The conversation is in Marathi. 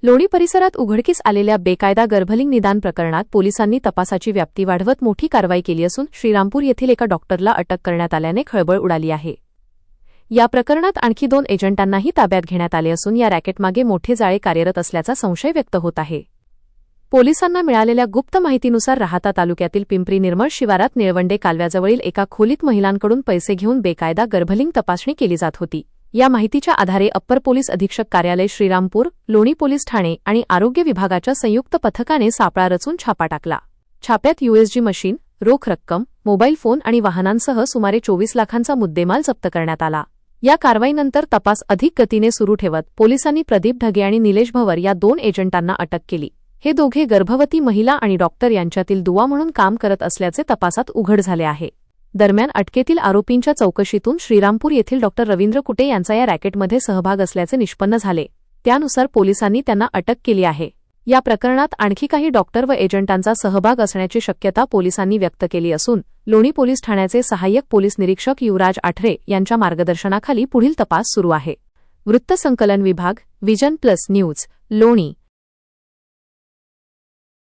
लोणी परिसरात उघडकीस आलेल्या बेकायदा गर्भलिंग निदान प्रकरणात पोलिसांनी तपासाची व्याप्ती वाढवत मोठी कारवाई केली असून श्रीरामपूर येथील एका डॉक्टरला अटक करण्यात आल्याने खळबळ उडाली आहे। या प्रकरणात आणखी 2 एजंटांनाही ताब्यात घेण्यात आले असून या रॅकेटमागे मोठे जाळे कार्यरत असल्याचा संशय व्यक्त होत आहे। पोलिसांना मिळालेल्या गुप्त माहितीनुसार राहाता तालुक्यातील पिंपरी निर्मळ शिवारात निळवंडे कालव्याजवळील एका खोलीत महिलांकडून पैसे घेऊन बेकायदा गर्भलिंग तपासणी केली जात होती। या माहितीच्या आधारे अप्पर पोलीस अधीक्षक कार्यालय श्रीरामपूर, लोणी पोलीस ठाणे आणि आरोग्य विभागाच्या संयुक्त पथकाने सापळा रचून छापा टाकला। छाप्यात यूएसजी मशीन, रोख रक्कम, मोबाईल फोन आणि वाहनांसह सुमारे 24 लाखांचा मुद्देमाल जप्त करण्यात आला। या कारवाईनंतर तपास अधिक गतीने सुरू ठेवत पोलिसांनी प्रदीप ढगे आणि निलेश भवर या 2 एजंटांना अटक केली। हे दोघे गर्भवती महिला आणि डॉक्टर यांच्यातील दुवा म्हणून काम करत असल्याचे तपासात उघड झाले आहे। दरम्यान अटकेतील आरोपींच्या चौकशीतून श्रीरामपूर येथील डॉक्टर रवींद्र कुटे यांचा या रॅकेटमध्ये सहभाग असल्याचे निष्पन्न झाले। त्यानुसार पोलिसांनी त्यांना अटक केली आहे। या प्रकरणात आणखी काही डॉक्टर व एजंटांचा सहभाग असण्याची शक्यता पोलिसांनी व्यक्त केली असून लोणी पोलीस ठाण्याचे सहाय्यक पोलीस निरीक्षक युवराज आठरे यांच्या मार्गदर्शनाखाली पुढील तपास सुरू आहे। वृत्तसंकलन विभाग, विजन प्लस न्यूज, लोणी।